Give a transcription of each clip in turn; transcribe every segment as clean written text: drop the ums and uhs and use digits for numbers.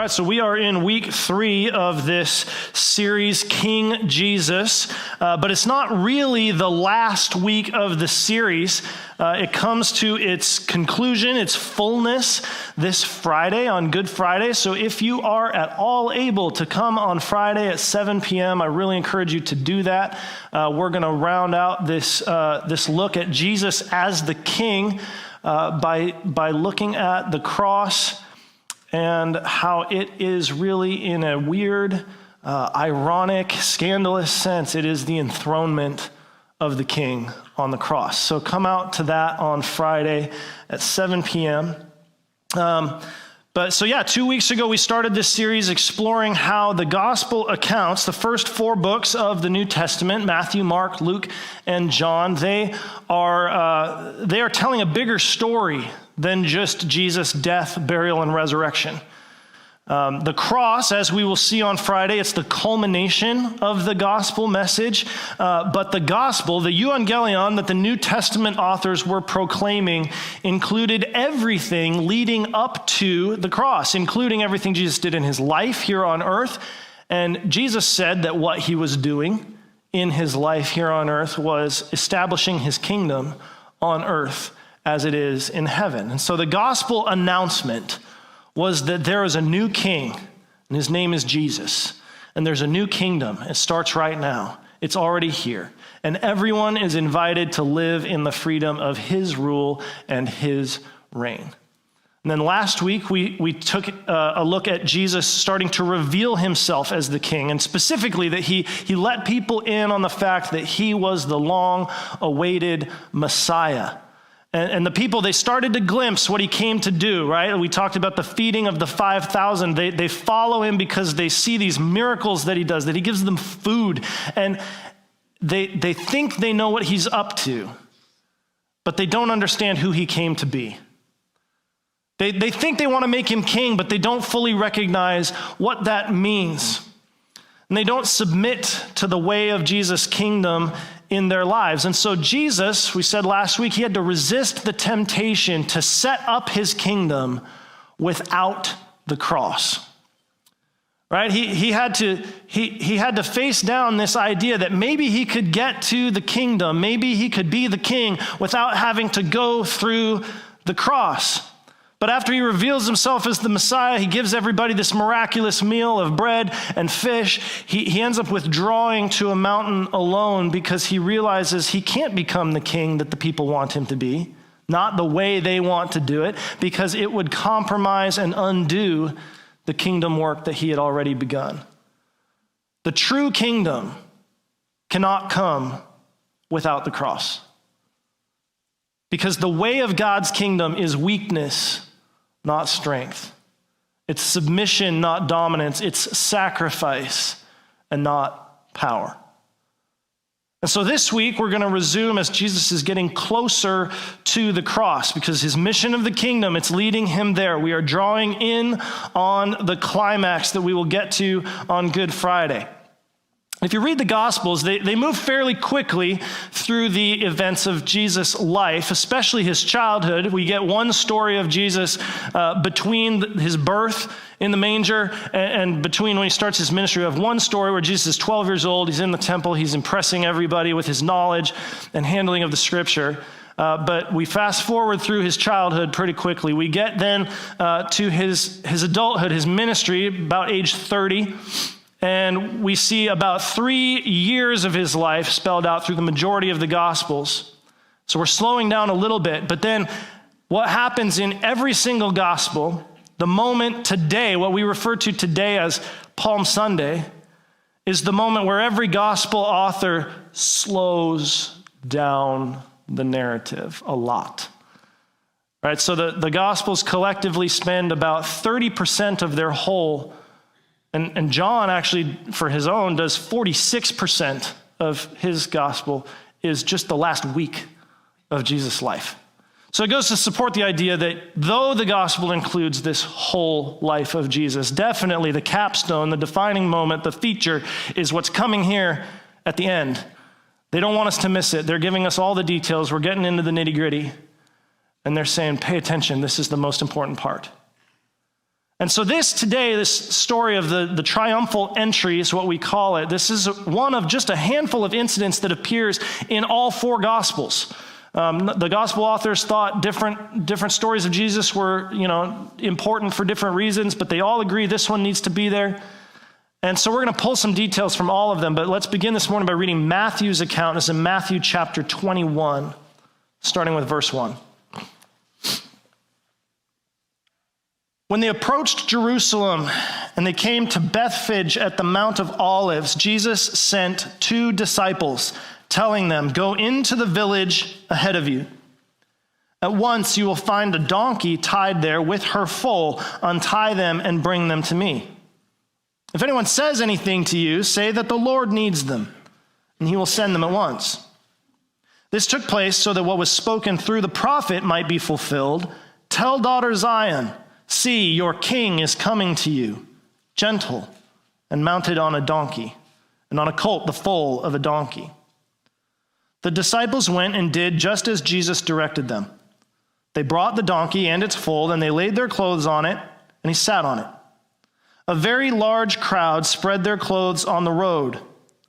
right, so we are in week 3 of this series, King Jesus, but it's not really the last week of the series. It comes to its conclusion, its fullness, this Friday, on Good Friday. So if you are at all able to come on Friday at 7 p.m., I really encourage you to do that. We're going to round out this look at Jesus as the King by looking at the cross and how it is really, in a weird, ironic, scandalous sense, it is the enthronement of the King on the cross. So come out to that on Friday at 7 p.m. 2 weeks ago, we started this series exploring how the gospel accounts, the first 4 books of the New Testament, Matthew, Mark, Luke, and John, they are telling a bigger story than just Jesus' death, burial, and resurrection. The cross, as we will see on Friday, it's the culmination of the gospel message, but the gospel, the euangelion that the New Testament authors were proclaiming, included everything leading up to the cross, including everything Jesus did in his life here on earth. And Jesus said that what he was doing in his life here on earth was establishing his kingdom on earth as it is in heaven. And so the gospel announcement was that there is a new king, and his name is Jesus. And there's a new kingdom. It starts right now. It's already here. And everyone is invited to live in the freedom of his rule and his reign. And then last week, we took a look at Jesus starting to reveal himself as the king, and specifically that he let people in on the fact that he was the long-awaited Messiah. And the people, they started to glimpse what he came to do, right? We talked about the feeding of the 5,000. They follow him because they see these miracles that he does, that he gives them food. And they think they know what he's up to, but they don't understand who he came to be. They think they want to make him king, but they don't fully recognize what that means. And they don't submit to the way of Jesus' kingdom in their lives. And so Jesus, we said last week, he had to resist the temptation to set up his kingdom without the cross. Right? He had to face down this idea that maybe he could get to the kingdom, maybe he could be the king without having to go through the cross. But after he reveals himself as the Messiah, he gives everybody this miraculous meal of bread and fish. He ends up withdrawing to a mountain alone because he realizes he can't become the king that the people want him to be, not the way they want to do it, because it would compromise and undo the kingdom work that he had already begun. The true kingdom cannot come without the cross. Because the way of God's kingdom is weakness, not strength. It's submission, not dominance. It's sacrifice and not power. And so this week, we're going to resume as Jesus is getting closer to the cross, because his mission of the kingdom, it's leading him there. We are drawing in on the climax that we will get to on Good Friday. If you read the Gospels, they move fairly quickly through the events of Jesus' life, especially his childhood. We get one story of Jesus between his birth in the manger and between when he starts his ministry. We have one story where Jesus is 12 years old. He's in the temple. He's impressing everybody with his knowledge and handling of the scripture. But we fast forward through his childhood pretty quickly. We get then to his adulthood, his ministry, about age 30. And we see about 3 years of his life spelled out through the majority of the Gospels. So we're slowing down a little bit. But then what happens in every single gospel, the moment today, what we refer to today as Palm Sunday, is the moment where every gospel author slows down the narrative a lot. Right? So the gospels collectively spend about 30% of their whole. And John actually, for his own, does 46% of his gospel is just the last week of Jesus' life. So it goes to support the idea that though the gospel includes this whole life of Jesus, definitely the capstone, the defining moment, the feature is what's coming here at the end. They don't want us to miss it. They're giving us all the details. We're getting into the nitty-gritty. And they're saying, pay attention. This is the most important part. And so this story of the triumphal entry is what we call it. This is one of just a handful of incidents that appears in all four Gospels. The Gospel authors thought different stories of Jesus were, important for different reasons, but they all agree this one needs to be there. And so we're going to pull some details from all of them, but let's begin this morning by reading Matthew's account. It's in Matthew chapter 21, starting with verse 1. When they approached Jerusalem and they came to Bethphage at the Mount of Olives, Jesus sent 2 disciples, telling them, "Go into the village ahead of you. At once you will find a donkey tied there with her foal. Untie them and bring them to me. If anyone says anything to you, say that the Lord needs them, and he will send them at once." This took place so that what was spoken through the prophet might be fulfilled. "Tell daughter Zion, see, your king is coming to you, gentle and mounted on a donkey, and on a colt, the foal of a donkey." The disciples went and did just as Jesus directed them. They brought the donkey and its foal, and they laid their clothes on it, and he sat on it. A very large crowd spread their clothes on the road.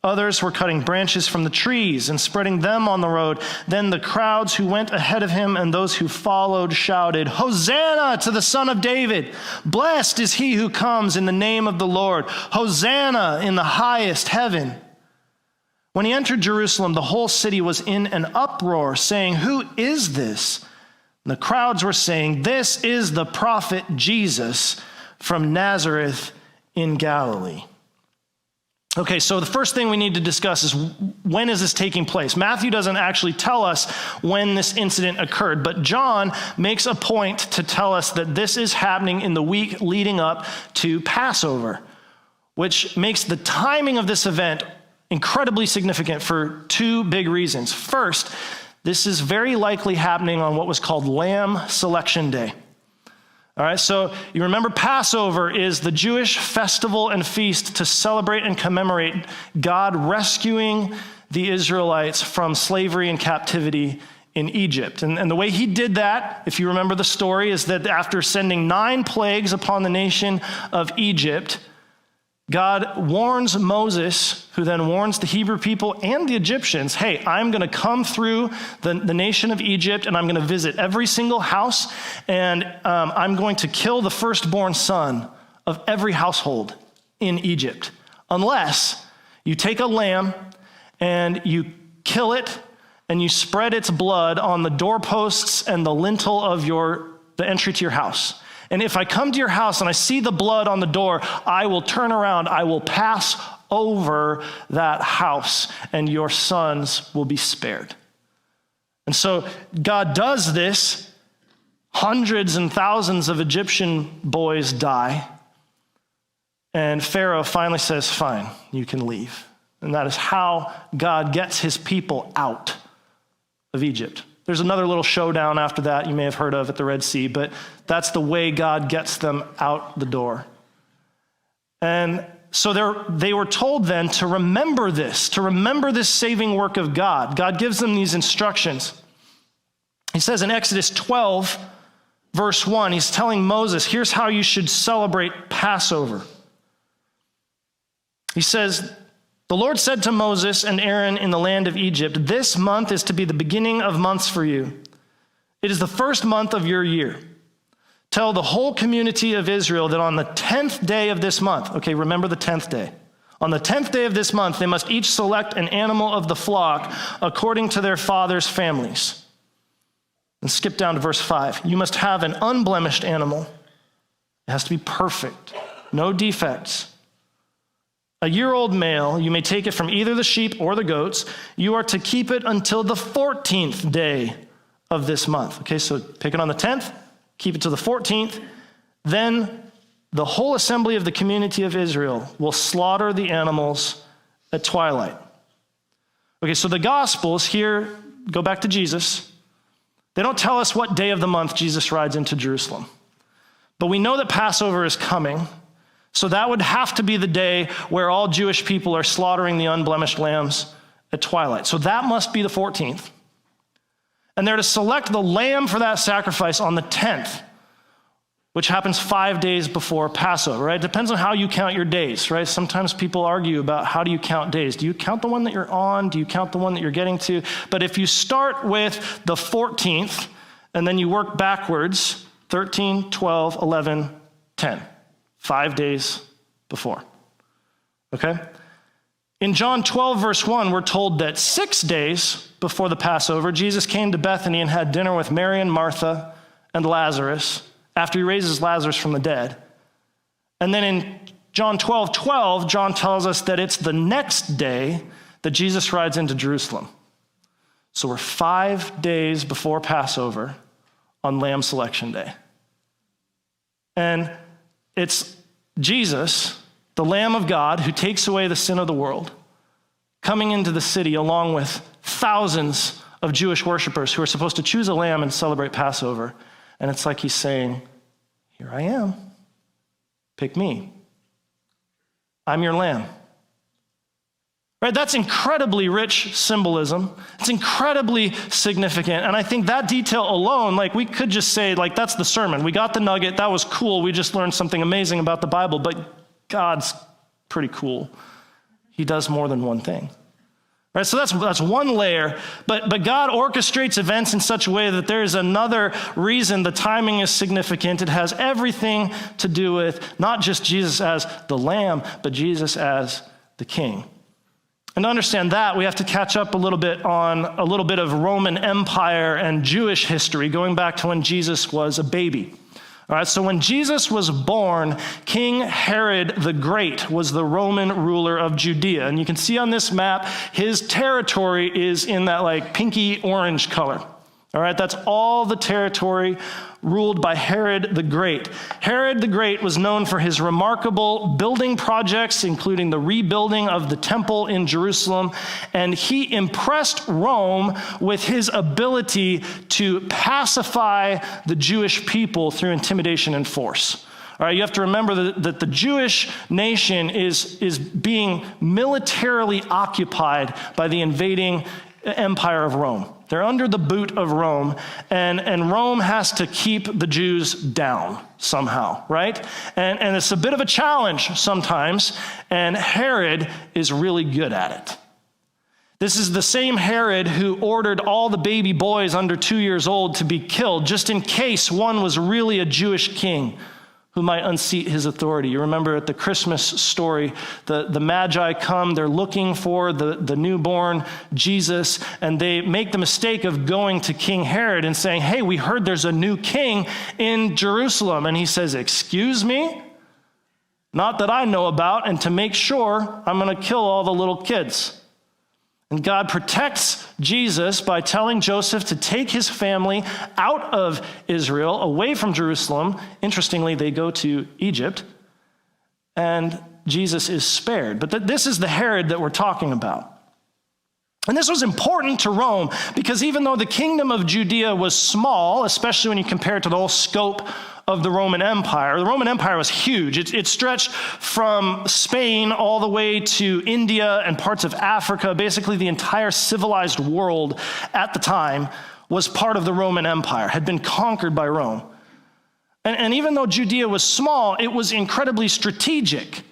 Others were cutting branches from the trees and spreading them on the road. Then the crowds who went ahead of him and those who followed shouted, "Hosanna to the Son of David! Blessed is he who comes in the name of the Lord! Hosanna in the highest heaven!" When he entered Jerusalem, the whole city was in an uproar, saying, "Who is this?" And the crowds were saying, "This is the prophet Jesus from Nazareth in Galilee." Okay, so the first thing we need to discuss is, when is this taking place? Matthew doesn't actually tell us when this incident occurred, but John makes a point to tell us that this is happening in the week leading up to Passover, which makes the timing of this event incredibly significant for 2 big reasons. First, this is very likely happening on what was called Lamb Selection Day. All right, so you remember Passover is the Jewish festival and feast to celebrate and commemorate God rescuing the Israelites from slavery and captivity in Egypt. And the way he did that, if you remember the story, is that after sending 9 plagues upon the nation of Egypt, God warns Moses, who then warns the Hebrew people and the Egyptians, "Hey, I'm going to come through the nation of Egypt, and I'm going to visit every single house, and I'm going to kill the firstborn son of every household in Egypt, unless you take a lamb and you kill it and you spread its blood on the doorposts and the lintel of the entry to your house. And if I come to your house and I see the blood on the door, I will turn around, I will pass over that house, and your sons will be spared." And so God does this. Hundreds and thousands of Egyptian boys die. And Pharaoh finally says, "Fine, you can leave." And that is how God gets his people out of Egypt. There's another little showdown after that you may have heard of at the Red Sea, but that's the way God gets them out the door. And so they were told then to remember this saving work of God. God gives them these instructions. He says in Exodus 12, verse 1, he's telling Moses, here's how you should celebrate Passover. He says, "The Lord said to Moses and Aaron in the land of Egypt, 'This month is to be the beginning of months for you. It is the first month of your year. Tell the whole community of Israel that on the 10th day of this month,'" okay, remember the 10th day. "On the 10th day of this month, they must each select an animal of the flock according to their father's families." And skip down to verse 5. "You must have an unblemished animal. It has to be perfect, no defects. A year-old male, you may take it from either the sheep or the goats. You are to keep it until the 14th day of this month." Okay, so pick it on the 10th, keep it to the 14th. Then the whole assembly of the community of Israel will slaughter the animals at twilight. Okay, so the Gospels here, go back to Jesus. They don't tell us what day of the month Jesus rides into Jerusalem. But we know that Passover is coming. So that would have to be the day where all Jewish people are slaughtering the unblemished lambs at twilight. So that must be the 14th. And they're to select the lamb for that sacrifice on the 10th, which happens 5 days before Passover, right? It depends on how you count your days, right? Sometimes people argue about how do you count days. Do you count the one that you're on? Do you count the one that you're getting to? But if you start with the 14th and then you work backwards, 13, 12, 11, 10, 5 days before, okay? In John 12, verse 1, we're told that 6 days before the Passover, Jesus came to Bethany and had dinner with Mary and Martha and Lazarus, after he raises Lazarus from the dead. And then in John 12:12, John tells us that it's the next day that Jesus rides into Jerusalem. So we're 5 days before Passover on Lamb Selection Day. And it's Jesus, the Lamb of God, who takes away the sin of the world, coming into the city along with thousands of Jewish worshipers who are supposed to choose a lamb and celebrate Passover. And it's like he's saying, here I am. Pick me. I'm your lamb. Right? That's incredibly rich symbolism. It's incredibly significant. And I think that detail alone, like we could just say, like, that's the sermon. We got the nugget. That was cool. We just learned something amazing about the Bible. But God's pretty cool. He does more than one thing. Right, so that's one layer, but God orchestrates events in such a way that there is another reason the timing is significant. It has everything to do with not just Jesus as the Lamb, but Jesus as the King. And to understand that, we have to catch up a little bit on a little bit of Roman Empire and Jewish history, going back to when Jesus was a baby. All right, so when Jesus was born, King Herod the Great was the Roman ruler of Judea. And you can see on this map, his territory is in that like pinky orange color. All right, that's all the territory ruled by Herod the Great. Herod the Great was known for his remarkable building projects, including the rebuilding of the temple in Jerusalem, and he impressed Rome with his ability to pacify the Jewish people through intimidation and force. All right, you have to remember that the Jewish nation is being militarily occupied by the invading empire of Rome. They're under the boot of Rome, and Rome has to keep the Jews down somehow, right? And it's a bit of a challenge sometimes, and Herod is really good at it. This is the same Herod who ordered all the baby boys under 2 years old to be killed, just in case one was really a Jewish king who might unseat his authority. You remember at the Christmas story, the Magi come, they're looking for the newborn Jesus, and they make the mistake of going to King Herod and saying, hey, we heard there's a new king in Jerusalem. And he says, excuse me? Not that I know about, and to make sure, I'm going to kill all the little kids. And God protects Jesus by telling Joseph to take his family out of Israel, away from Jerusalem. Interestingly, they go to Egypt, and Jesus is spared. But this is the Herod that we're talking about. And this was important to Rome because even though the kingdom of Judea was small, especially when you compare it to the whole scope of the Roman Empire was huge. It stretched from Spain all the way to India and parts of Africa. Basically, the entire civilized world at the time was part of the Roman Empire, had been conquered by Rome. And even though Judea was small, it was incredibly strategic.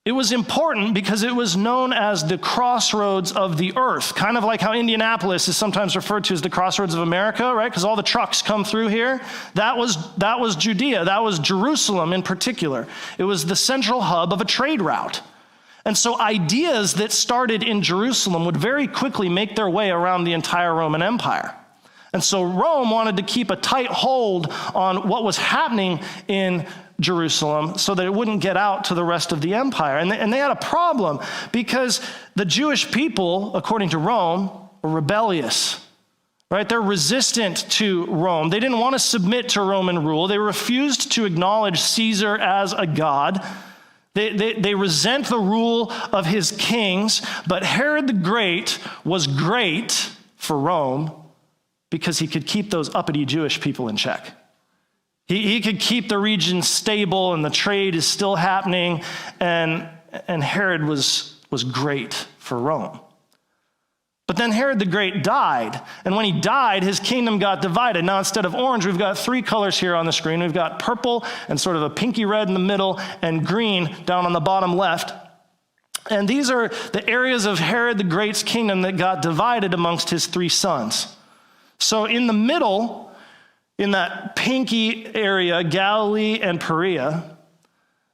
It was important because it was known as the crossroads of the earth, kind of like how Indianapolis is sometimes referred to as the crossroads of America, right? Because all the trucks come through here. That was Judea. That was Jerusalem in particular. It was the central hub of a trade route. And so ideas that started in Jerusalem would very quickly make their way around the entire Roman Empire. And so Rome wanted to keep a tight hold on what was happening in Jerusalem so that it wouldn't get out to the rest of the empire. And they had a problem because the Jewish people, according to Rome, were rebellious, right? They're resistant to Rome. They didn't want to submit to Roman rule. They refused to acknowledge Caesar as a god. They resent the rule of his kings, but Herod the Great was great for Rome because he could keep those uppity Jewish people in check. He could keep the region stable and the trade is still happening, and Herod was great for Rome. But then Herod the Great died. And when he died, his kingdom got divided. Now, instead of orange, we've got three colors here on the screen. We've got purple and sort of a pinky red in the middle and green down on the bottom left. And these are the areas of Herod the Great's kingdom that got divided amongst his three sons. So in the middle, in that pinky area, Galilee and Perea,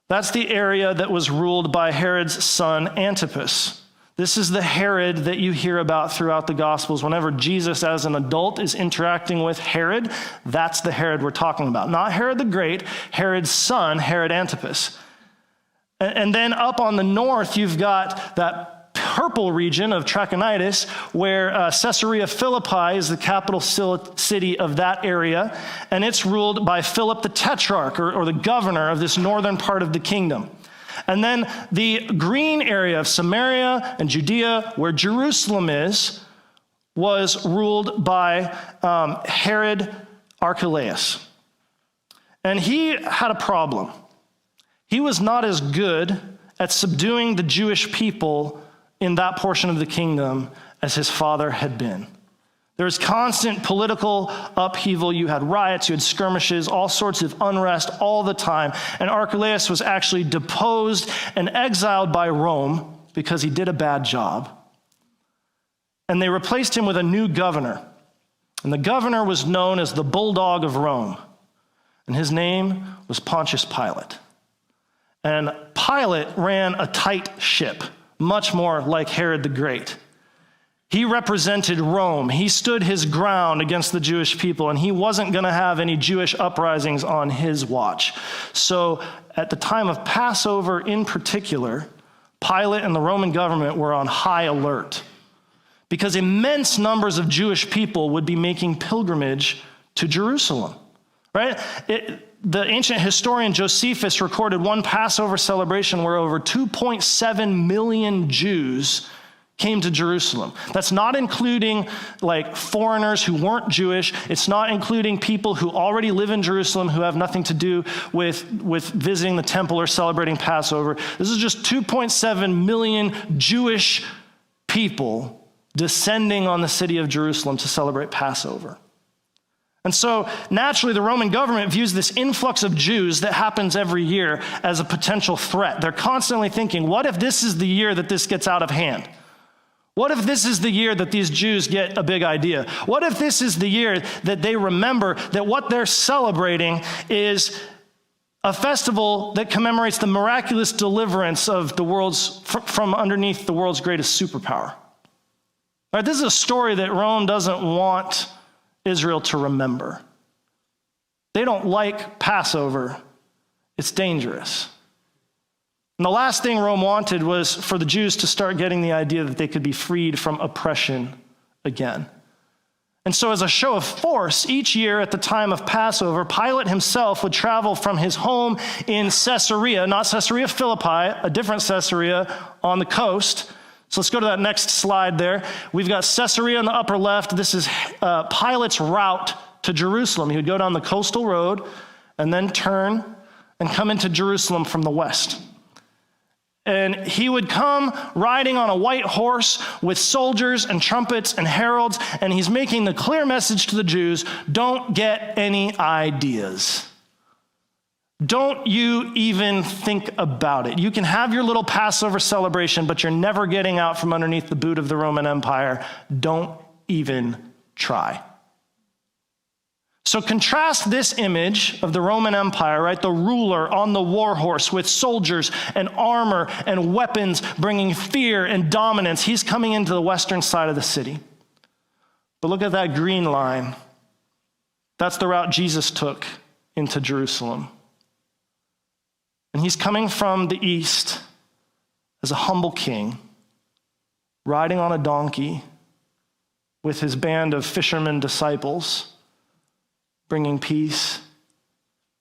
that's the area that was ruled by Herod's son Antipas. This is the Herod that you hear about throughout the Gospels. Whenever Jesus as an adult is interacting with Herod, that's the Herod we're talking about. Not Herod the Great, Herod's son, Herod Antipas. And then up on the north, you've got that purple region of Trachonitis, where Caesarea Philippi is the capital city of that area, and it's ruled by Philip the Tetrarch, or the governor of this northern part of the kingdom. And then the green area of Samaria and Judea, where Jerusalem is, was ruled by Herod Archelaus. And he had a problem. He was not as good at subduing the Jewish people in that portion of the kingdom as his father had been. There was constant political upheaval. You had riots, you had skirmishes, all sorts of unrest all the time. And Archelaus was actually deposed and exiled by Rome because he did a bad job. And they replaced him with a new governor. And the governor was known as the Bulldog of Rome. And his name was Pontius Pilate. And Pilate ran a tight ship, much more like Herod the Great. He represented Rome. He stood his ground against the Jewish people, and he wasn't going to have any Jewish uprisings on his watch. So at the time of Passover in particular, Pilate and the Roman government were on high alert because immense numbers of Jewish people would be making pilgrimage to Jerusalem, right? The ancient historian Josephus recorded one Passover celebration where over 2.7 million Jews came to Jerusalem. That's not including like foreigners who weren't Jewish. It's not including people who already live in Jerusalem who have nothing to do with visiting the temple or celebrating Passover. This is just 2.7 million Jewish people descending on the city of Jerusalem to celebrate Passover. And so naturally, the Roman government views this influx of Jews that happens every year as a potential threat. They're constantly thinking, what if this is the year that this gets out of hand? What if this is the year that these Jews get a big idea? What if this is the year that they remember that what they're celebrating is a festival that commemorates the miraculous deliverance of the world's from underneath the world's greatest superpower? All right, this is a story that Rome doesn't want Israel to remember. They don't like Passover. It's dangerous. And the last thing Rome wanted was for the Jews to start getting the idea that they could be freed from oppression again. And so as a show of force, each year at the time of Passover, Pilate himself would travel from his home in Caesarea, not Caesarea Philippi, a different Caesarea on the coast. So let's go to that next slide there. We've got Caesarea on the upper left. This is Pilate's route to Jerusalem. He would go down the coastal road and then turn and come into Jerusalem from the west. And he would come riding on a white horse with soldiers and trumpets and heralds, and he's making the clear message to the Jews, don't get any ideas. Don't you even think about it. You can have your little Passover celebration, but you're never getting out from underneath the boot of the Roman Empire. Don't even try. So contrast this image of the Roman Empire, right? The ruler on the war horse with soldiers and armor and weapons bringing fear and dominance. He's coming into the western side of the city. But look at that green line. That's the route Jesus took into Jerusalem. And he's coming from the east as a humble king, riding on a donkey with his band of fishermen disciples, bringing peace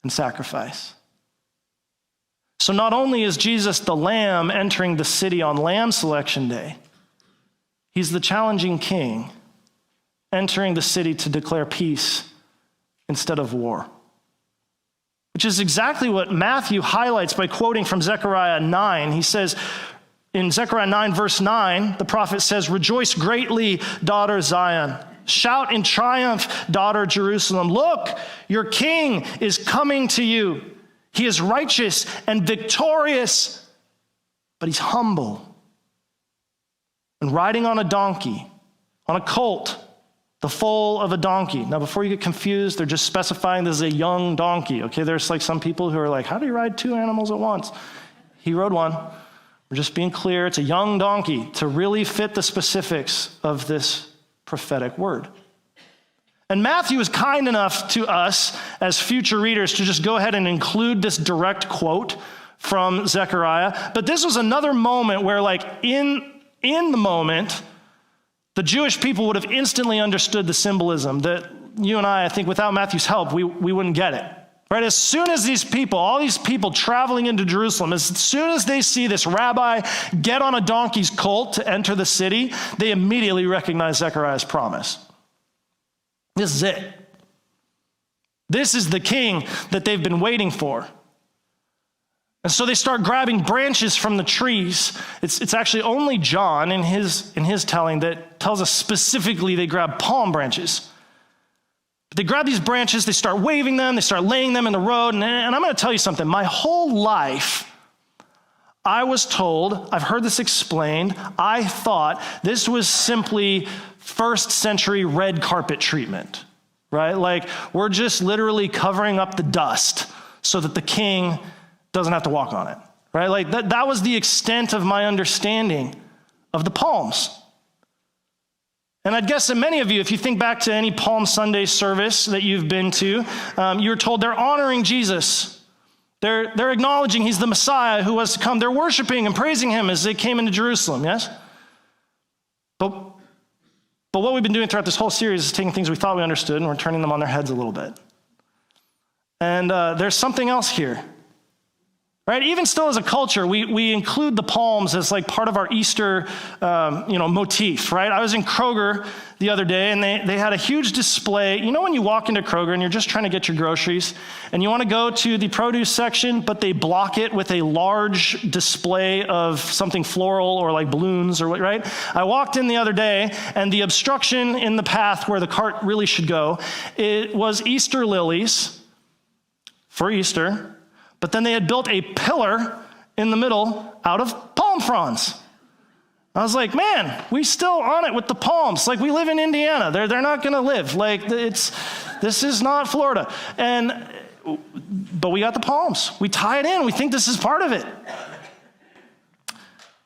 and sacrifice. So not only is Jesus the Lamb entering the city on Lamb Selection Day, he's the challenging king entering the city to declare peace instead of war, which is exactly what Matthew highlights by quoting from Zechariah 9. He says, In Zechariah 9, verse 9, the prophet says, "Rejoice greatly, daughter Zion. Shout in triumph, daughter Jerusalem. Look, your king is coming to you. He is righteous and victorious, but he's humble and riding on a donkey, on a colt, the foal of a donkey." Now, before you get confused, they're just specifying this is a young donkey, okay? There's like some people who are like, how do you ride two animals at once? He rode one. We're just being clear. It's a young donkey to really fit the specifics of this prophetic word. And Matthew is kind enough to us as future readers to just go ahead and include this direct quote from Zechariah. But this was another moment where, like, in the moment, the Jewish people would have instantly understood the symbolism that you and I think without Matthew's help, we wouldn't get it. Right? As soon as these people, all these people traveling into Jerusalem, as soon as they see this rabbi get on a donkey's colt to enter the city, they immediately recognize Zechariah's promise. This is it. This is the king that they've been waiting for. And so they start grabbing branches from the trees. It's actually only John in his telling that tells us specifically they grab palm branches. They grab these branches, they start waving them, they start laying them in the road. And I'm going to tell you something. My whole life, I was told, I've heard this explained, I thought this was simply first century red carpet treatment, right? Like, we're just literally covering up the dust so that the king doesn't have to walk on it, right? Like, that was the extent of my understanding of the palms. And I'd guess that many of you, if you think back to any Palm Sunday service that you've been to, you're told they're honoring Jesus. They're acknowledging he's the Messiah who was to come. They're worshiping and praising him as they came into Jerusalem, yes? But what we've been doing throughout this whole series is taking things we thought we understood and we're turning them on their heads a little bit. And there's something else here. Right? Even still as a culture, we include the palms as like part of our Easter, motif, right? I was in Kroger the other day and they had a huge display. You know when you walk into Kroger and you're just trying to get your groceries and you want to go to the produce section, but they block it with a large display of something floral or like balloons or what, right? I walked in the other day and the obstruction in the path where the cart really should go, it was Easter lilies for Easter. But then they had built a pillar in the middle out of palm fronds. I was like, man, we still on it with the palms. Like, we live in Indiana. They're not going to live. Like, this is not Florida. But we got the palms. We tie it in. We think this is part of it.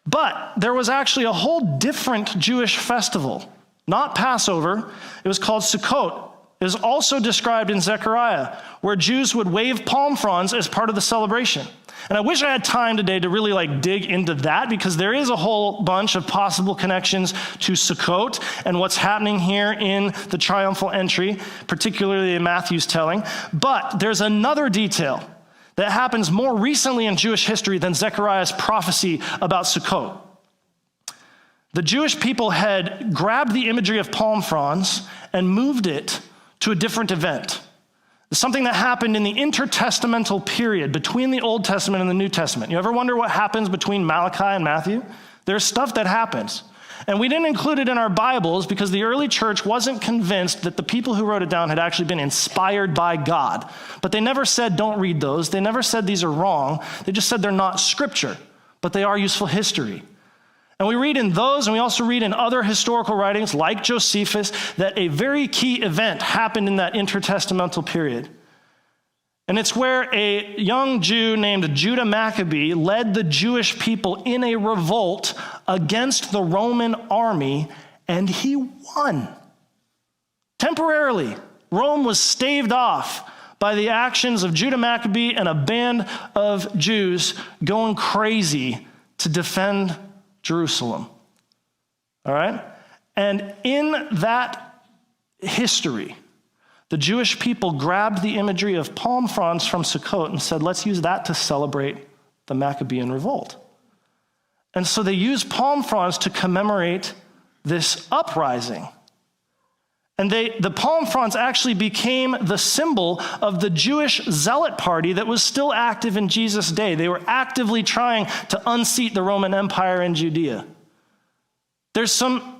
But there was actually a whole different Jewish festival, not Passover. It was called Sukkot. It is also described in Zechariah, where Jews would wave palm fronds as part of the celebration. And I wish I had time today to really dig into that, because there is a whole bunch of possible connections to Sukkot and what's happening here in the triumphal entry, particularly in Matthew's telling. But there's another detail that happens more recently in Jewish history than Zechariah's prophecy about Sukkot. The Jewish people had grabbed the imagery of palm fronds and moved it to a different event. Something that happened in the intertestamental period between the Old Testament and the New Testament. You ever wonder what happens between Malachi and Matthew? There's stuff that happens. And we didn't include it in our Bibles because the early church wasn't convinced that the people who wrote it down had actually been inspired by God. But they never said, don't read those. They never said these are wrong. They just said they're not scripture, but they are useful history. And we read in those, and we also read in other historical writings like Josephus, that a very key event happened in that intertestamental period. And it's where a young Jew named Judah Maccabee led the Jewish people in a revolt against the Roman army, and he won. Temporarily, Rome was staved off by the actions of Judah Maccabee and a band of Jews going crazy to defend Jerusalem. All right? And in that history, the Jewish people grabbed the imagery of palm fronds from Sukkot and said, let's use that to celebrate the Maccabean revolt. And so they used palm fronds to commemorate this uprising. And the palm fronds actually became the symbol of the Jewish zealot party that was still active in Jesus' day. They were actively trying to unseat the Roman Empire in Judea. There's some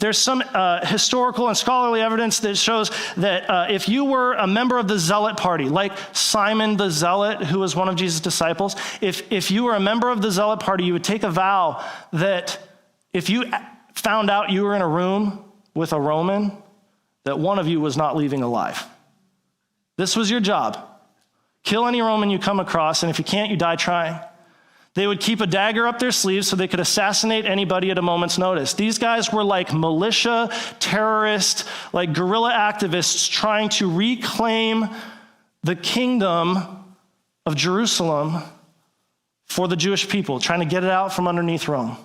historical and scholarly evidence that shows that if you were a member of the zealot party, like Simon the Zealot, who was one of Jesus' disciples, if you were a member of the zealot party, you would take a vow that if you found out you were in a room with a Roman, that one of you was not leaving alive. This was your job. Kill any Roman you come across, and if you can't, you die trying. They would keep a dagger up their sleeve so they could assassinate anybody at a moment's notice. These guys were like militia, terrorists, like guerrilla activists trying to reclaim the kingdom of Jerusalem for the Jewish people, trying to get it out from underneath Rome.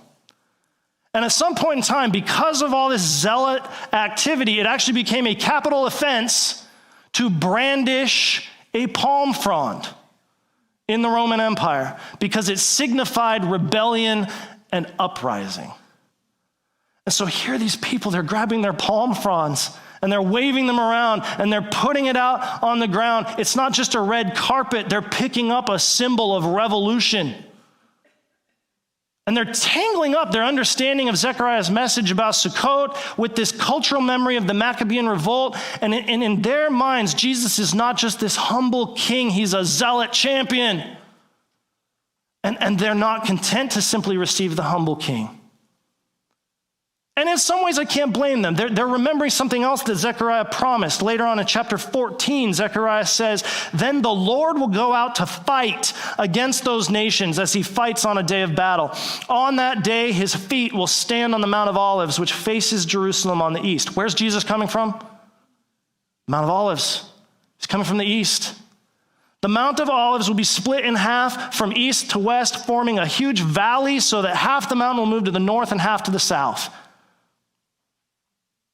And at some point in time, because of all this zealot activity, it actually became a capital offense to brandish a palm frond in the Roman Empire because it signified rebellion and uprising. And so here are these people, they're grabbing their palm fronds and they're waving them around and they're putting it out on the ground. It's not just a red carpet, they're picking up a symbol of revolution. And they're tangling up their understanding of Zechariah's message about Sukkot with this cultural memory of the Maccabean revolt. And in their minds, Jesus is not just this humble king, he's a zealot champion. And they're not content to simply receive the humble king. And in some ways, I can't blame them. They're remembering something else that Zechariah promised. Later on in chapter 14, Zechariah says, "Then the Lord will go out to fight against those nations as he fights on a day of battle. On that day, his feet will stand on the Mount of Olives, which faces Jerusalem on the east." Where's Jesus coming from? Mount of Olives. He's coming from the east. The Mount of Olives will be split in half from east to west, forming a huge valley so that half the mountain will move to the north and half to the south.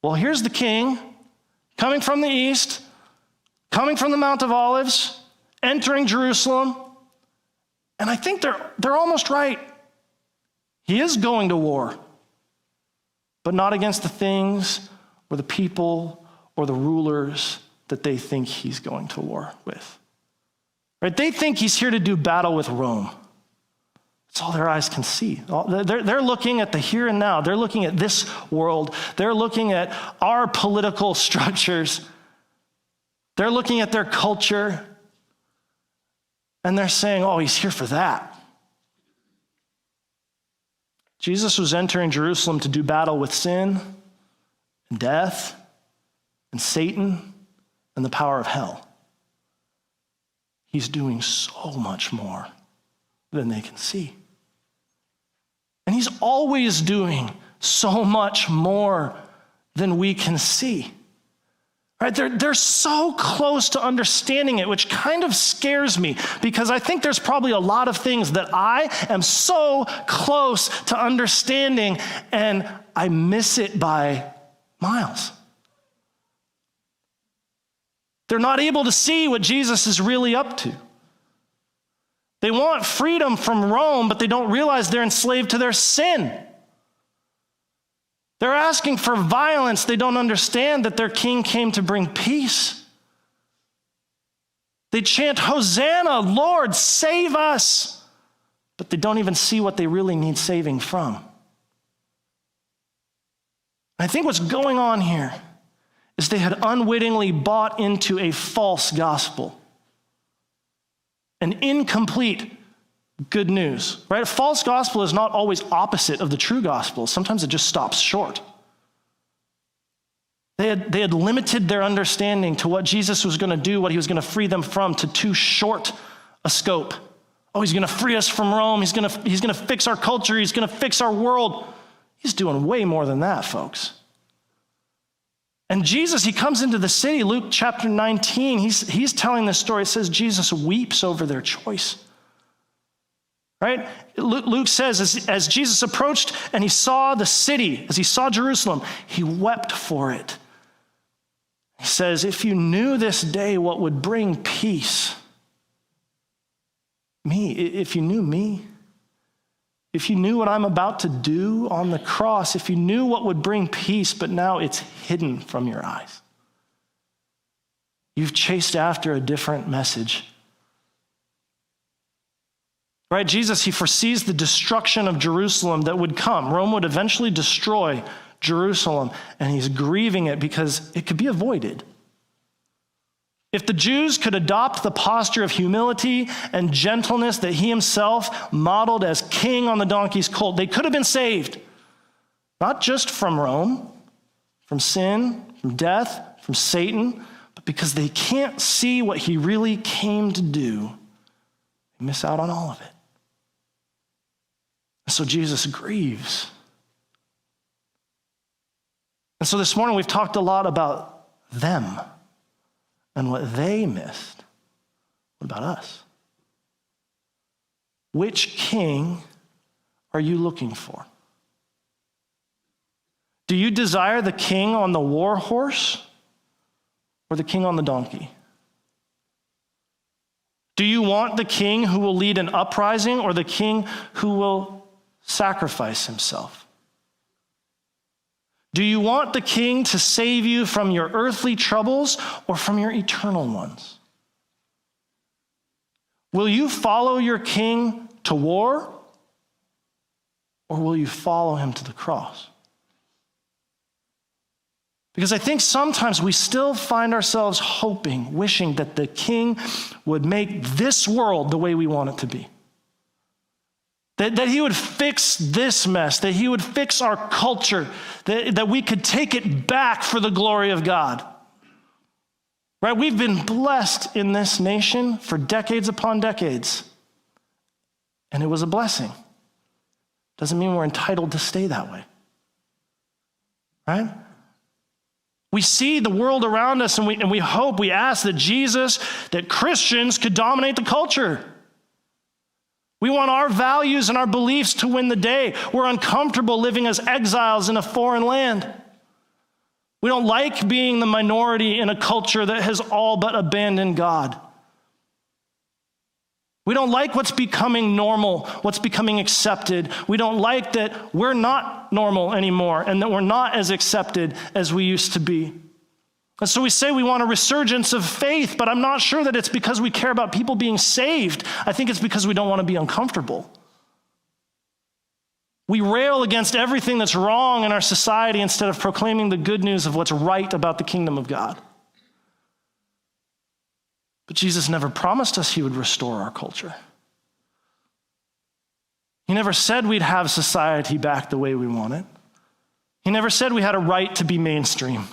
Well, here's the king coming from the east, coming from the Mount of Olives, entering Jerusalem. And I think they're almost right. He is going to war, but not against the things or the people or the rulers that they think he's going to war with. Right? They think he's here to do battle with Rome. That's all their eyes can see. They're looking at the here and now. They're looking at this world. They're looking at our political structures. They're looking at their culture. And they're saying, oh, he's here for that. Jesus was entering Jerusalem to do battle with sin and death and Satan and the power of hell. He's doing so much more than they can see. And he's always doing so much more than we can see. Right? They're so close to understanding it, which kind of scares me because I think there's probably a lot of things that I am so close to understanding and I miss it by miles. They're not able to see what Jesus is really up to. They want freedom from Rome, but they don't realize they're enslaved to their sin. They're asking for violence. They don't understand that their king came to bring peace. They chant, "Hosanna, Lord, save us." But they don't even see what they really need saving from. I think what's going on here is they had unwittingly bought into a false gospel. An incomplete good news, right? A false gospel is not always opposite of the true gospel. Sometimes it just stops short. They had limited their understanding to what Jesus was going to do, what he was going to free them from, to too short a scope. Oh, he's going to free us from Rome. He's going to fix our culture. He's going to fix our world. He's doing way more than that, folks. And Jesus, he comes into the city, Luke chapter 19, he's telling this story. It says Jesus weeps over their choice, right? Luke says, as Jesus approached and he saw the city, as he saw Jerusalem, he wept for it. He says, if you knew this day what would bring peace, if you knew me, if you knew what I'm about to do on the cross, if you knew what would bring peace, but now it's hidden from your eyes. You've chased after a different message. Right? Jesus, he foresees the destruction of Jerusalem that would come. Rome would eventually destroy Jerusalem, and he's grieving it because it could be avoided. If the Jews could adopt the posture of humility and gentleness that he himself modeled as king on the donkey's colt, they could have been saved. Not just from Rome, from sin, from death, from Satan, but because they can't see what he really came to do, they miss out on all of it. And so Jesus grieves. And so this morning we've talked a lot about them and what they missed. What about us? Which king are you looking for? Do you desire the king on the war horse or the king on the donkey? Do you want the king who will lead an uprising or the king who will sacrifice himself? Do you want the king to save you from your earthly troubles or from your eternal ones? Will you follow your king to war or will you follow him to the cross? Because I think sometimes we still find ourselves hoping, wishing that the king would make this world the way we want it to be. That he would fix this mess, that he would fix our culture, that we could take it back for the glory of God. Right? We've been blessed in this nation for decades upon decades. And it was a blessing. Doesn't mean we're entitled to stay that way. Right? We see the world around us and we hope, we ask that Christians could dominate the culture. We want our values and our beliefs to win the day. We're uncomfortable living as exiles in a foreign land. We don't like being the minority in a culture that has all but abandoned God. We don't like what's becoming normal, what's becoming accepted. We don't like that we're not normal anymore and that we're not as accepted as we used to be. And so we say we want a resurgence of faith, but I'm not sure that it's because we care about people being saved. I think it's because we don't want to be uncomfortable. We rail against everything that's wrong in our society instead of proclaiming the good news of what's right about the kingdom of God. But Jesus never promised us he would restore our culture. He never said we'd have society back the way we want it. He never said we had a right to be mainstream.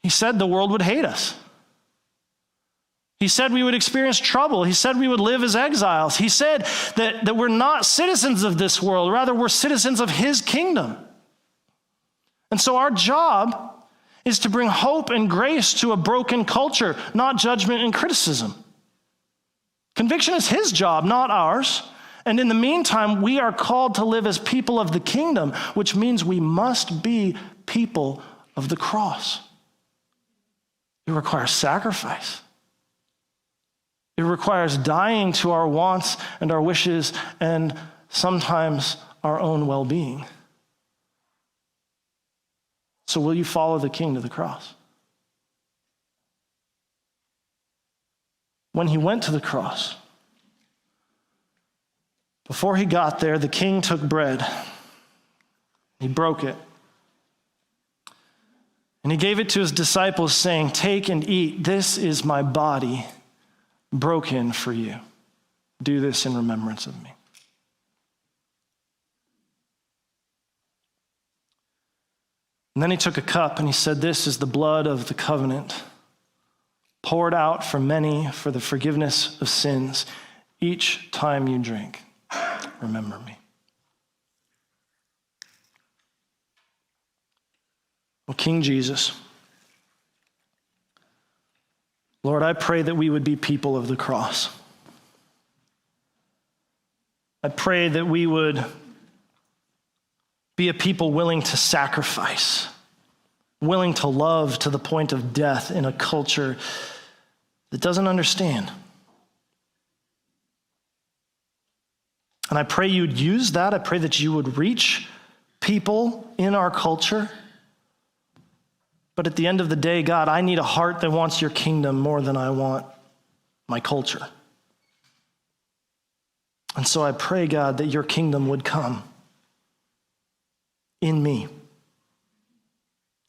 He said the world would hate us. He said we would experience trouble. He said we would live as exiles. He said that we're not citizens of this world. Rather, we're citizens of his kingdom. And so our job is to bring hope and grace to a broken culture, not judgment and criticism. Conviction is his job, not ours. And in the meantime, we are called to live as people of the kingdom, which means we must be people of the cross. It requires sacrifice. It requires dying to our wants and our wishes and sometimes our own well-being. So will you follow the king to the cross? When he went to the cross, before he got there, the king took bread. He broke it. And he gave it to his disciples, saying, "Take and eat. This is my body broken for you. Do this in remembrance of me." And then he took a cup and he said, "This is the blood of the covenant, poured out for many for the forgiveness of sins. Each time you drink, remember me." Well, King Jesus, Lord, I pray that we would be people of the cross. I pray that we would be a people willing to sacrifice, willing to love to the point of death in a culture that doesn't understand. And I pray you'd use that. I pray that you would reach people in our culture. But at the end of the day, God, I need a heart that wants your kingdom more than I want my culture. And so I pray, God, that your kingdom would come in me,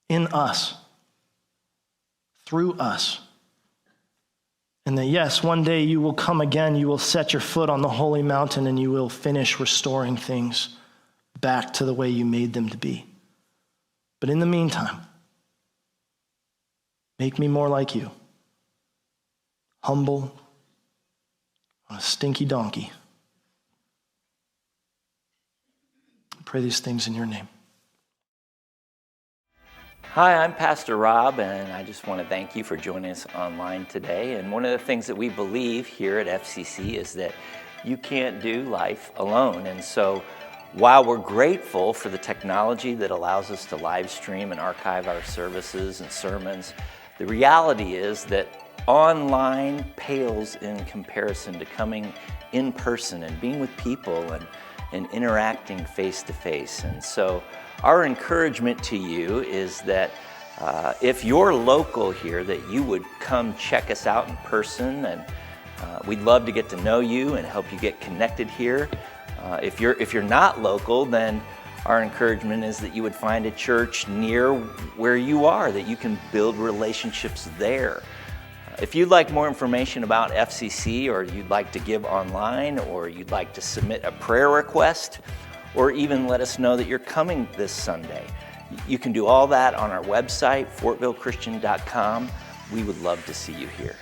in us, through us. And that, yes, one day you will come again, you will set your foot on the holy mountain, and you will finish restoring things back to the way you made them to be. But in the meantime, make me more like you. Humble, on a stinky donkey. I pray these things in your name. Hi, I'm Pastor Rob, and I just want to thank you for joining us online today. And one of the things that we believe here at FCC is that you can't do life alone. And so while we're grateful for the technology that allows us to live stream and archive our services and sermons, the reality is that online pales in comparison to coming in person and being with people and interacting face to face. And so our encouragement to you is that if you're local here, that you would come check us out in person, and we'd love to get to know you and help you get connected here. If you're not local, then our encouragement is that you would find a church near where you are, that you can build relationships there. If you'd like more information about FCC, or you'd like to give online, or you'd like to submit a prayer request, or even let us know that you're coming this Sunday, you can do all that on our website, fortvillechristian.com. We would love to see you here.